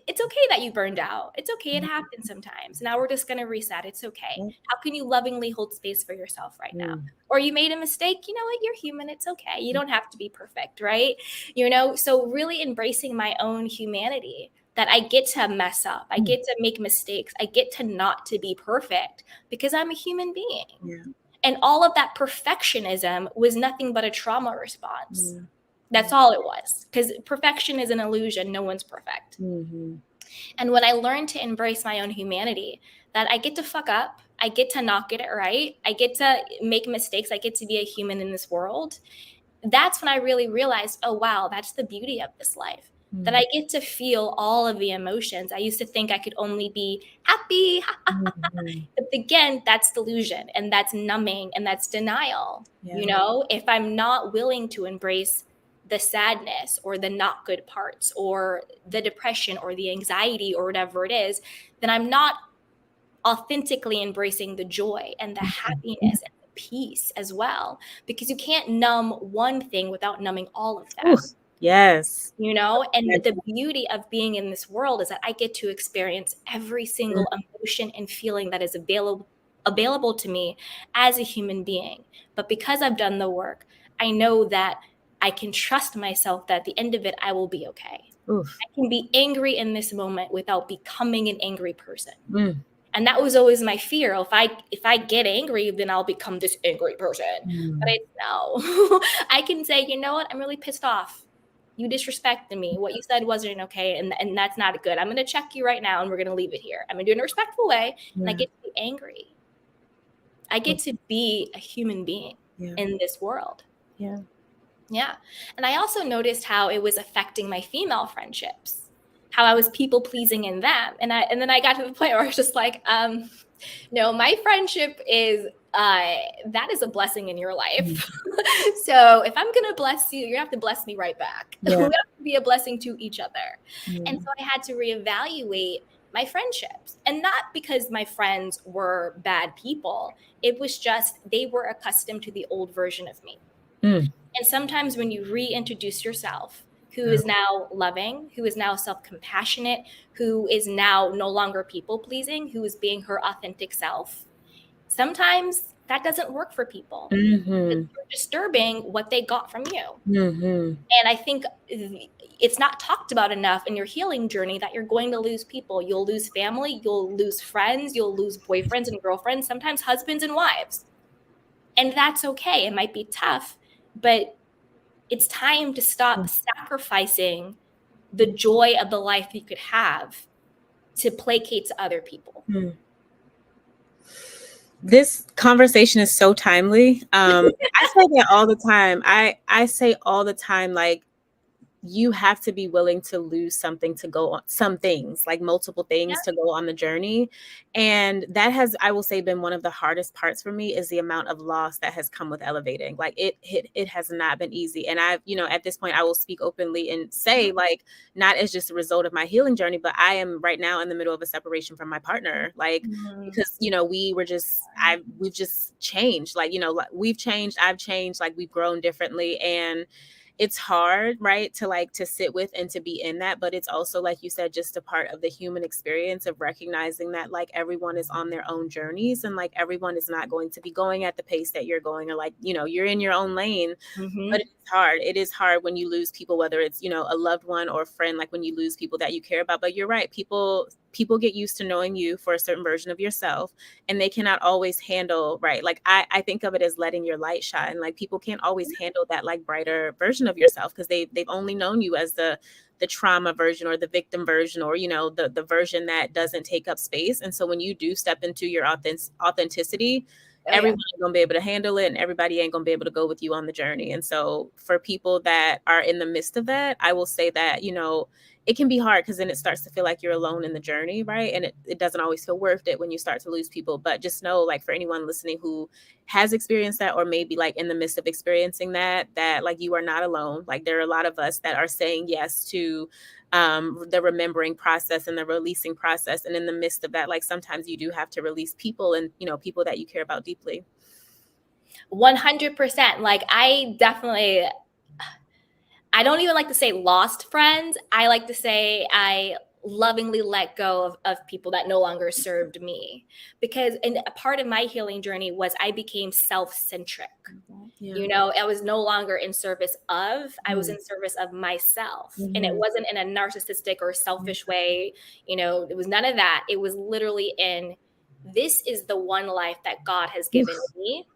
it's okay that you burned out. It's okay. It happens sometimes. Now we're just going to reset. It's okay. How can you lovingly hold space for yourself right now? Or you made a mistake. You know what? You're human. It's okay. You don't have to be perfect, right? You know, so really embracing my own humanity, that I get to mess up. I get to make mistakes. I get to not to be perfect because I'm a human being. Yeah. And all of that perfectionism was nothing but a trauma response. That's all it was, because perfection is an illusion. No one's perfect. And when I learned to embrace my own humanity, that I get to fuck up, I get to not get it right, I get to make mistakes, I get to be a human in this world, that's when I really realized, oh, wow, that's the beauty of this life. That I get to feel all of the emotions. I used to think I could only be happy. But again, that's delusion, and that's numbing, and that's denial. You know, if I'm not willing to embrace the sadness or the not good parts or the depression or the anxiety or whatever it is, then I'm not authentically embracing the joy and the happiness and the peace as well, because you can't numb one thing without numbing all of them. Yes. You know, and the beauty of being in this world is that I get to experience every single emotion and feeling that is available to me as a human being. But because I've done the work, I know that I can trust myself that at the end of it, I will be okay. I can be angry in this moment without becoming an angry person. And that was always my fear. If I get angry, then I'll become this angry person. But no, I can say, you know what? I'm really pissed off. You disrespected me. What you said wasn't okay, and that's not good. I'm going to check you right now, and we're going to leave it here. I'm going to do it in a respectful way, and I get to be angry. I get to be a human being in this world. Yeah. And I also noticed how it was affecting my female friendships, how I was people pleasing in them. And then I got to the point where I was just like, no, my friendship is, that is a blessing in your life. So if I'm going to bless you, you have to bless me right back. We have to be a blessing to each other. And so I had to reevaluate my friendships, and not because my friends were bad people. It was just, they were accustomed to the old version of me. And sometimes when you reintroduce yourself, who is now loving, who is now self-compassionate, who is now no longer people-pleasing, who is being her authentic self, sometimes that doesn't work for people. It's disturbing what they got from you. And I think it's not talked about enough in your healing journey that you're going to lose people. You'll lose family, you'll lose friends, you'll lose boyfriends and girlfriends, sometimes husbands and wives. And that's okay. It might be tough, but it's time to stop sacrificing the joy of the life you could have to placate to other people. This conversation is so timely. I say that all the time. I say all the time, like, you have to be willing to lose something to go on, some things, like multiple things to go on the journey. And that has, I will say, been one of the hardest parts for me, is the amount of loss that has come with elevating. Like it has not been easy. And I've, at this point, I will speak openly and say, like, not as just a result of my healing journey, but I am right now in the middle of a separation from my partner. Like, because, we've just changed, like, we've changed, I've changed, like, we've grown differently. And it's hard, right, to sit with and to be in that. But it's also, like you said, just a part of the human experience of recognizing that, like, everyone is on their own journeys, and like everyone is not going to be going at the pace that you're going, or like, you're in your own lane. But it's hard. It is hard when you lose people, whether it's, a loved one or a friend, like when you lose people that you care about. But you're right. People get used to knowing you for a certain version of yourself, and they cannot always handle, right? Like I think of it as letting your light shine. Like, people can't always handle that, like, brighter version of yourself, because they've only known you as the trauma version, or the victim version, or, the version that doesn't take up space. And so when you do step into your authenticity, Oh, yeah. everyone ain't gonna be able to handle it, and everybody ain't gonna be able to go with you on the journey. And so for people that are in the midst of that, I will say that, it can be hard because then it starts to feel like you're alone in the journey, right? And it doesn't always feel worth it when you start to lose people. But just know, like, for anyone listening who has experienced that, or maybe like in the midst of experiencing that like you are not alone. Like, there are a lot of us that are saying yes to the remembering process and the releasing process. And in the midst of that, like, sometimes you do have to release people, and, people that you care about deeply. 100%. Like, I don't even like to say lost friends. I like to say I lovingly let go of people that no longer served me, because a part of my healing journey was I became self-centric. Yeah. I was no longer in service of, I was in service of myself. And it wasn't in a narcissistic or selfish way. It was none of that. It was literally this is the one life that God has given me.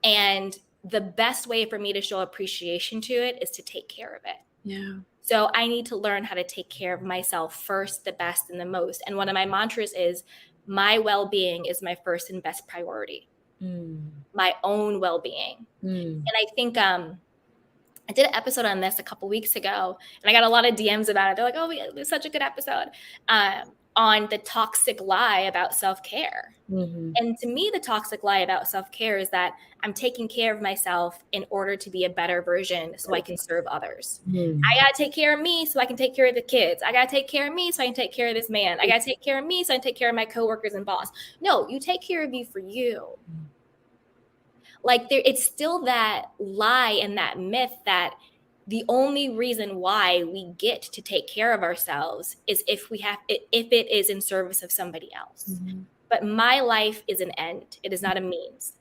And the best way for me to show appreciation to it is to take care of it. Yeah. So I need to learn how to take care of myself first, the best, and the most. And one of my mantras is, my well-being is my first and best priority. My own well-being. And I think I did an episode on this a couple weeks ago, and I got a lot of DMs about it. They're like, oh, it was such a good episode on the toxic lie about self-care. And to me, the toxic lie about self-care is that I'm taking care of myself in order to be a better version so I can serve others. I got to take care of me so I can take care of the kids. I got to take care of me so I can take care of this man. I got to take care of me so I can take care of my coworkers and boss. No, you take care of you for you. Like, it's still that lie and that myth that the only reason why we get to take care of ourselves is if it is in service of somebody else. But my life is an end. It is not a means.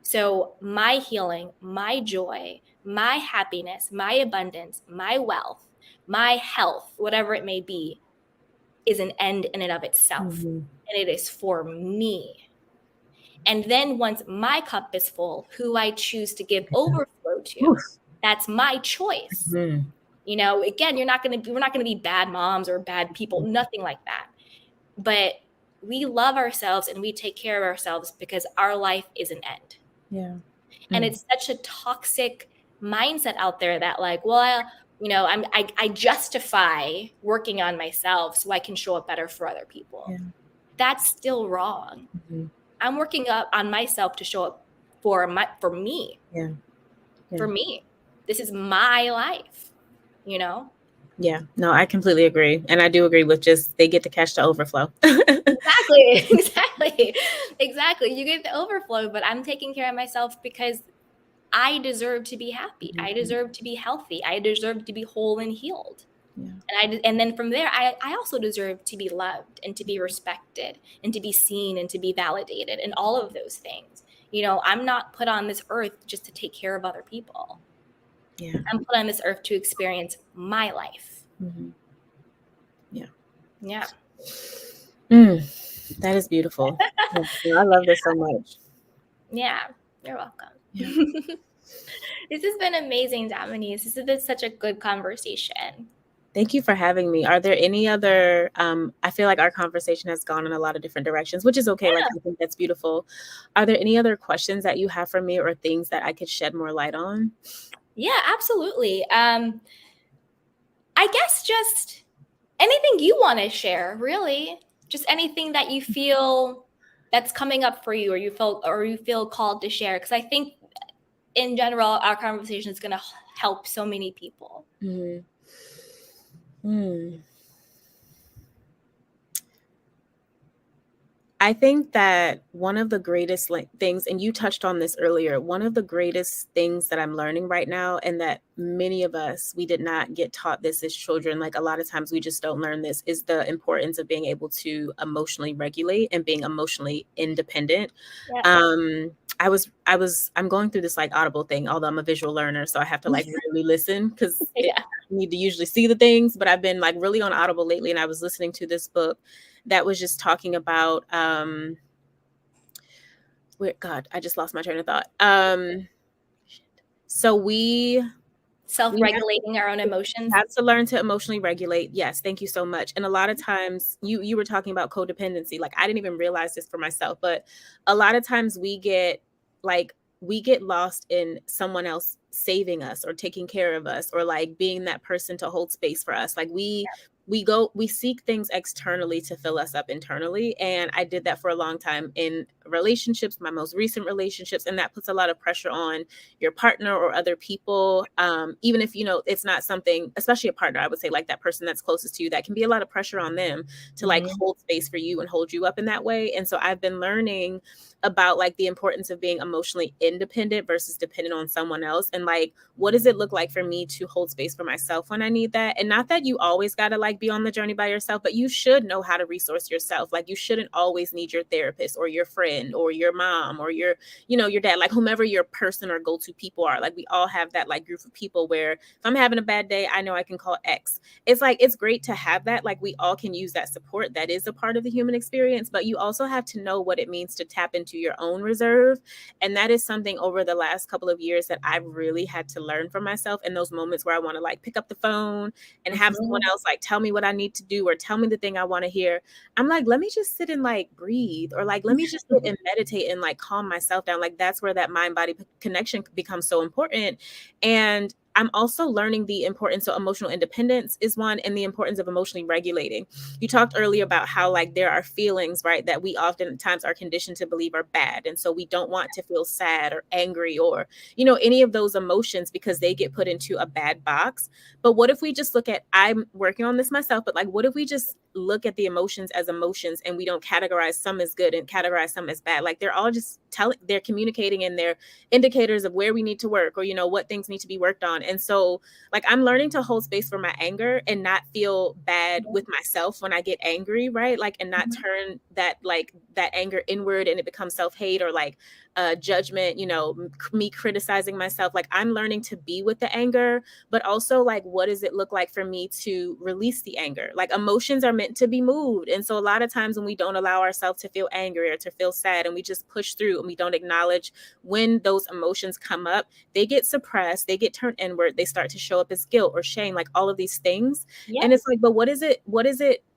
So my healing, my joy, my happiness, my abundance, my wealth, my health, whatever it may be, is an end in and of itself. And it is for me. And then once my cup is full, who I choose to give overflow to, that's my choice. Again, we're not going to be bad moms or bad people, nothing like that. But we love ourselves and we take care of ourselves because our life is an end. Yeah. And it's such a toxic mindset out there that, like, well, I justify working on myself so I can show up better for other people. Yeah. That's still wrong. I'm working up on myself to show up for me. Yeah. For me. This is my life, Yeah, no, I completely agree. And I do agree with just, they get to catch the overflow. Exactly. You get the overflow, but I'm taking care of myself because I deserve to be happy. I deserve to be healthy. I deserve to be whole and healed. Yeah. And then from there, I also deserve to be loved and to be respected and to be seen and to be validated and all of those things. I'm not put on this earth just to take care of other people. Yeah. I'm put on this earth to experience my life. Yeah. Yeah. That is beautiful. I love this so much. Yeah. You're welcome. Yeah. This has been amazing, Dominiece. This has been such a good conversation. Thank you for having me. Are there any other, I feel like our conversation has gone in a lot of different directions, which is okay. Yeah. Like, I think that's beautiful. Are there any other questions that you have for me or things that I could shed more light on? Yeah, absolutely. I guess just anything you want to share, really. Just anything that you feel that's coming up for you, or you feel called to share. Because I think in general, our conversation is going to help so many people. I think that one of the greatest things, and you touched on this earlier, one of the greatest things that I'm learning right now, and that many of us, we did not get taught this as children. Like, a lot of times we just don't learn this, is the importance of being able to emotionally regulate and being emotionally independent. Yeah. I'm going through this like Audible thing, although I'm a visual learner, so I have to like really listen because I need to usually see the things, but I've been like really on Audible lately, and I was listening to this book that was just talking about, God, I just lost my train of thought. So we Self-regulating our own We emotions. have to learn to emotionally regulate. Yes, thank you so much. And a lot of times you were talking about codependency. Like I didn't even realize this for myself, but a lot of times like we get lost in someone else saving us or taking care of us or like being that person to hold space for us. Like we seek things externally to fill us up internally. And I did that for a long time in relationships, my most recent relationships, and that puts a lot of pressure on your partner or other people. Even if, it's not something, especially a partner, I would say like that person that's closest to you, that can be a lot of pressure on them to like hold space for you and hold you up in that way. And so I've been learning about like the importance of being emotionally independent versus dependent on someone else. And like, what does it look like for me to hold space for myself when I need that? And not that you always got to like be on the journey by yourself, but you should know how to resource yourself. Like you shouldn't always need your therapist or your friend or your mom or your dad, like whomever your person or go-to people are. Like we all have that like group of people where if I'm having a bad day, I know I can call X. It's like, it's great to have that. Like we all can use that support. That is a part of the human experience, but you also have to know what it means to tap into your own reserve. And that is something over the last couple of years that I've really had to learn for myself in those moments where I want to like pick up the phone and have someone else like tell me what I need to do or tell me the thing I want to hear. I'm like, let me just sit and like breathe, or like, let me just sit and meditate and like calm myself down. Like that's where that mind body connection becomes so important. And I'm also learning the importance of emotional independence is one, and the importance of emotionally regulating. You talked earlier about how like there are feelings, right, that we oftentimes are conditioned to believe are bad. And so we don't want to feel sad or angry or, any of those emotions because they get put into a bad box. But what if we just look at, I'm working on this myself, but like, what if we just look at the emotions as emotions and we don't categorize some as good and categorize some as bad? Like they're all just they're communicating and they're indicators of where we need to work or, what things need to be worked on. And so like, I'm learning to hold space for my anger and not feel bad with myself when I get angry, right? Like, and not turn that anger inward and it becomes self-hate or like judgment, me criticizing myself. Like I'm learning to be with the anger, but also like, what does it look like for me to release the anger? Like emotions are meant to be moved. And so a lot of times when we don't allow ourselves to feel angry or to feel sad and we just push through and we don't acknowledge when those emotions come up, they get suppressed, they get turned inward, they start to show up as guilt or shame, like all of these things. And it's like, but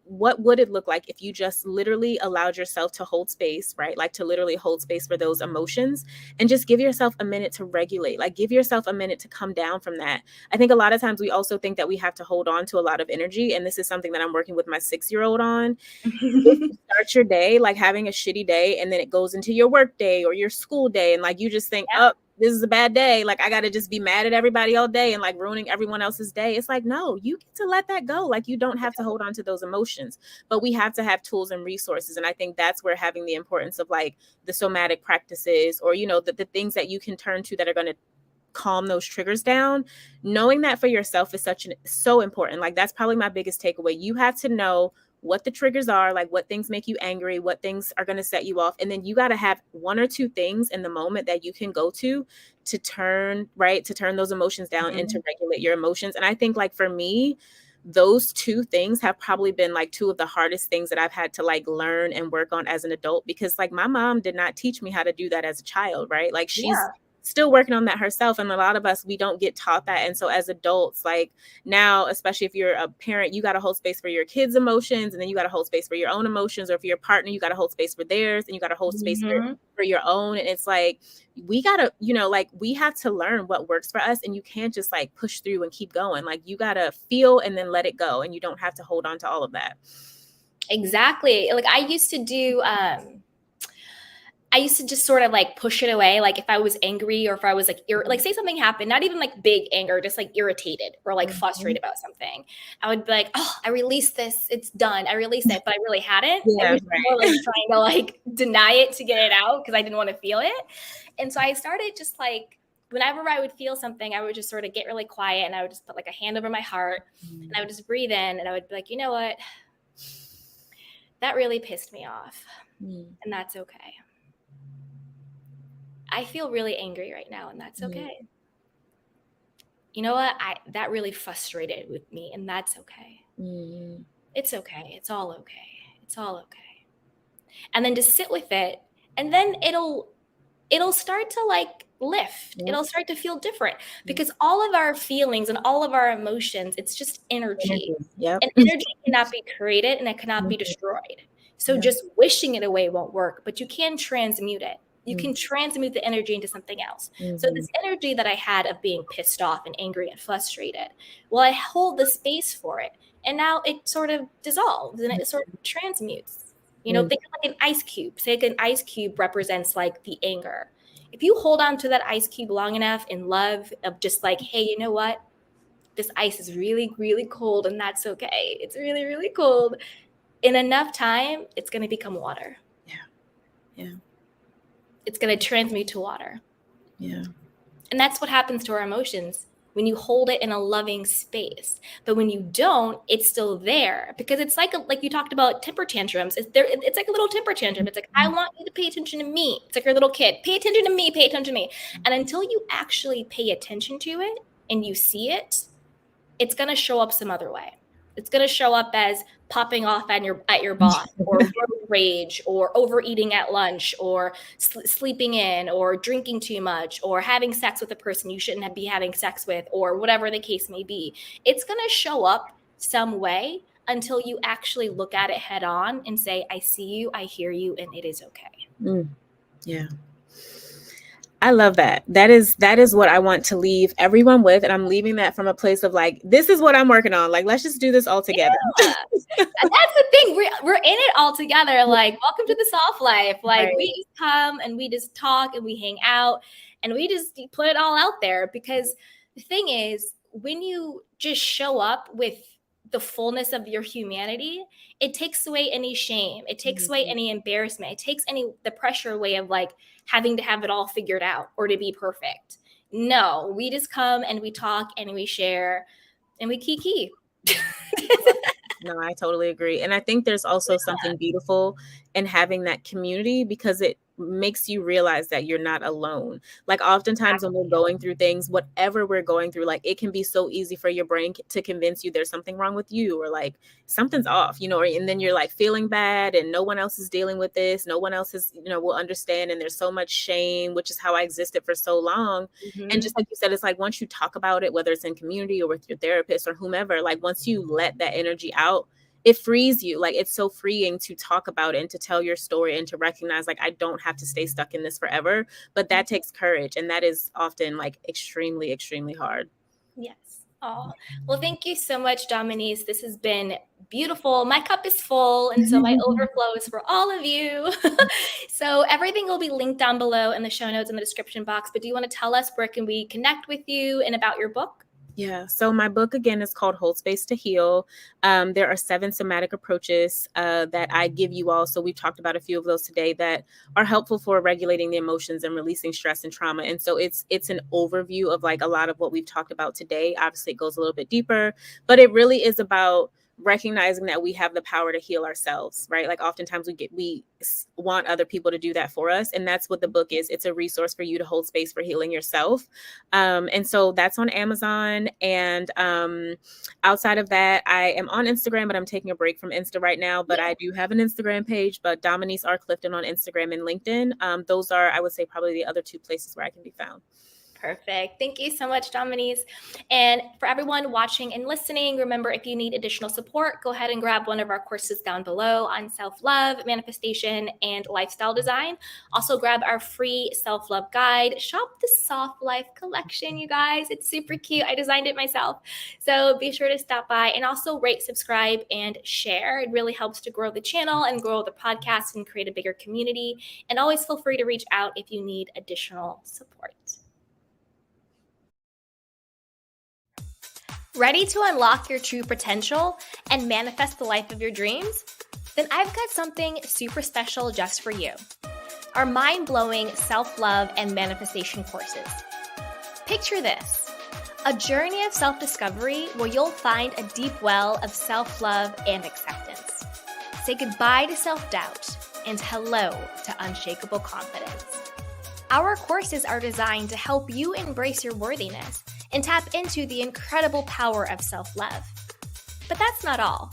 what would it look like if you just literally allowed yourself to hold space, right? Like to literally hold space for those emotions and just give yourself a minute to regulate, like give yourself a minute to come down from that. I think a lot of times we also think that we have to hold on to a lot of energy. And this is something that I'm working with my 6-year-old on. If you start your day like having a shitty day and then it goes into your work day or your school day and like you just think, oh, this is a bad day, like I got to just be mad at everybody all day and like ruining everyone else's day. It's like, no, you get to let that go. Like you don't have to hold on to those emotions, but we have to have tools and resources. And I think that's where having the importance of like the somatic practices or, the things that you can turn to that are going to calm those triggers down. Knowing that for yourself is so important. Like that's probably my biggest takeaway. You have to know what the triggers are, like what things make you angry, what things are going to set you off. And then you got to have one or two things in the moment that you can go to turn those emotions down and to regulate your emotions. And I think like for me, those two things have probably been like two of the hardest things that I've had to like learn and work on as an adult, because like my mom did not teach me how to do that as a child, right? Like she's still working on that herself. And a lot of us, we don't get taught that. And so as adults, like now, especially if you're a parent, you got to hold space for your kids' emotions, and then you got to hold space for your own emotions. Or if you're a partner, you got to hold space for theirs, and you got to hold space for your own. And it's like, we got to, like we have to learn what works for us, and you can't just like push through and keep going. Like you got to feel and then let it go. And you don't have to hold on to all of that. Exactly. Like I used to do, I used to just sort of like push it away. Like if I was angry or if I was like, like say something happened, not even like big anger, just like irritated or like frustrated about something. I would be like, oh, I released this. It's done. I released it, but I really hadn't. Yeah, I was more like trying to like deny it to get it out because I didn't want to feel it. And so I started just like, whenever I would feel something, I would just sort of get really quiet and I would just put like a hand over my heart and I would just breathe in and I would be like, you know what? That really pissed me off. And that's okay. I feel really angry right now, and that's okay. You know what? That really frustrated with me, and that's okay. It's okay. It's all okay. It's all okay. And then just sit with it, and then it'll start to like lift. It'll start to feel different because all of our feelings and all of our emotions, it's just energy. Yep. And energy cannot be created and it cannot be destroyed. So just wishing it away won't work, but you can transmute it. You can transmute the energy into something else. So this energy that I had of being pissed off and angry and frustrated, well, I hold the space for it. And now it sort of dissolves and it sort of transmutes. You know, think of like an ice cube. Say like an ice cube represents like the anger. If you hold on to that ice cube long enough in love of just like, hey, you know what? This ice is really, really cold and that's okay. It's really, really cold. In enough time, it's going to become water. Yeah. It's going to transmute to water. Yeah. And that's what happens to our emotions when you hold it in a loving space. But when you don't, it's still there because it's like you talked about temper tantrums. It's like a little temper tantrum. It's like, I want you to pay attention to me. It's like your little kid. Pay attention to me. Pay attention to me. And until you actually pay attention to it and you see it, it's going to show up some other way. It's going to show up as popping off at your boss or road rage or overeating at lunch or sleeping in or drinking too much or having sex with a person you shouldn't be having sex with or whatever the case may be. It's going to show up some way until you actually look at it head on and say, I see you, I hear you, and it is okay. Yeah. I love that. That is what I want to leave everyone with. And I'm leaving that from a place of like, this is what I'm working on. Like, let's just do this all together. Yeah. And that's the thing. We're in it all together. Like, welcome to the soft life. Like we just come and we just talk and we hang out and we just put it all out there because the thing is, when you just show up with the fullness of your humanity, it takes away any shame. It takes away any embarrassment. It takes the pressure away of like having to have it all figured out or to be perfect. No, we just come and we talk and we share and we kiki. No, I totally agree. And I think there's also something beautiful in having that community because it makes you realize that you're not alone. Like oftentimes when we're going through things, whatever we're going through, like it can be so easy for your brain to convince you there's something wrong with you or like something's off, you know, and then you're like feeling bad and no one else is dealing with this. No one else is, you know, will understand. And there's so much shame, which is how I existed for so long. And just like you said, it's like once you talk about it, whether it's in community or with your therapist or whomever, like once you let that energy out, it frees you. Like it's so freeing to talk about it and to tell your story and to recognize like I don't have to stay stuck in this forever. But that takes courage. And that is often like extremely, extremely hard. Yes. Oh, well, thank you so much, Dominiece. This has been beautiful. My cup is full, and so my overflow is for all of you. So everything will be linked down below in the show notes in the description box. But do you want to tell us where can we connect with you and about your book? Yeah. So my book, again, is called Hold Space to Heal. There are 7 somatic approaches that I give you all. So we've talked about a few of those today that are helpful for regulating the emotions and releasing stress and trauma. And so it's an overview of like a lot of what we've talked about today. Obviously, it goes a little bit deeper, but it really is about recognizing that we have the power to heal ourselves, right? Like oftentimes we want other people to do that for us. And that's what the book is. It's a resource for you to hold space for healing yourself. And so that's on Amazon. And outside of that, I am on Instagram, but I'm taking a break from Insta right now. But I do have an Instagram page, but Dominiece R. Clifton on Instagram and LinkedIn. Those are, I would say, probably the other 2 places where I can be found. Perfect. Thank you so much, Dominiece. And for everyone watching and listening, remember, if you need additional support, go ahead and grab one of our courses down below on self-love, manifestation, and lifestyle design. Also grab our free self-love guide. Shop the Soft Life collection, you guys. It's super cute. I designed it myself. So be sure to stop by and also rate, subscribe, and share. It really helps to grow the channel and grow the podcast and create a bigger community. And always feel free to reach out if you need additional support. Ready to unlock your true potential and manifest the life of your dreams? Then I've got something super special just for you. Our mind-blowing self-love and manifestation courses. Picture this, a journey of self-discovery where you'll find a deep well of self-love and acceptance. Say goodbye to self-doubt and hello to unshakable confidence. Our courses are designed to help you embrace your worthiness and tap into the incredible power of self-love. But that's not all.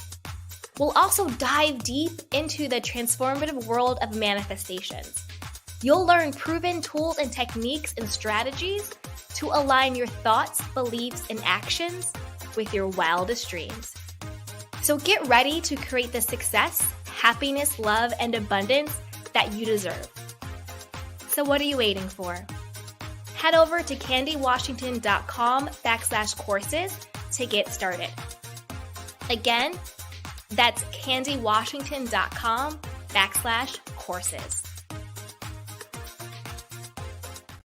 We'll also dive deep into the transformative world of manifestations. You'll learn proven tools and techniques and strategies to align your thoughts, beliefs, and actions with your wildest dreams. So get ready to create the success, happiness, love, and abundance that you deserve. So what are you waiting for? Head over to candywashington.com/courses to get started. Again, that's candywashington.com/courses.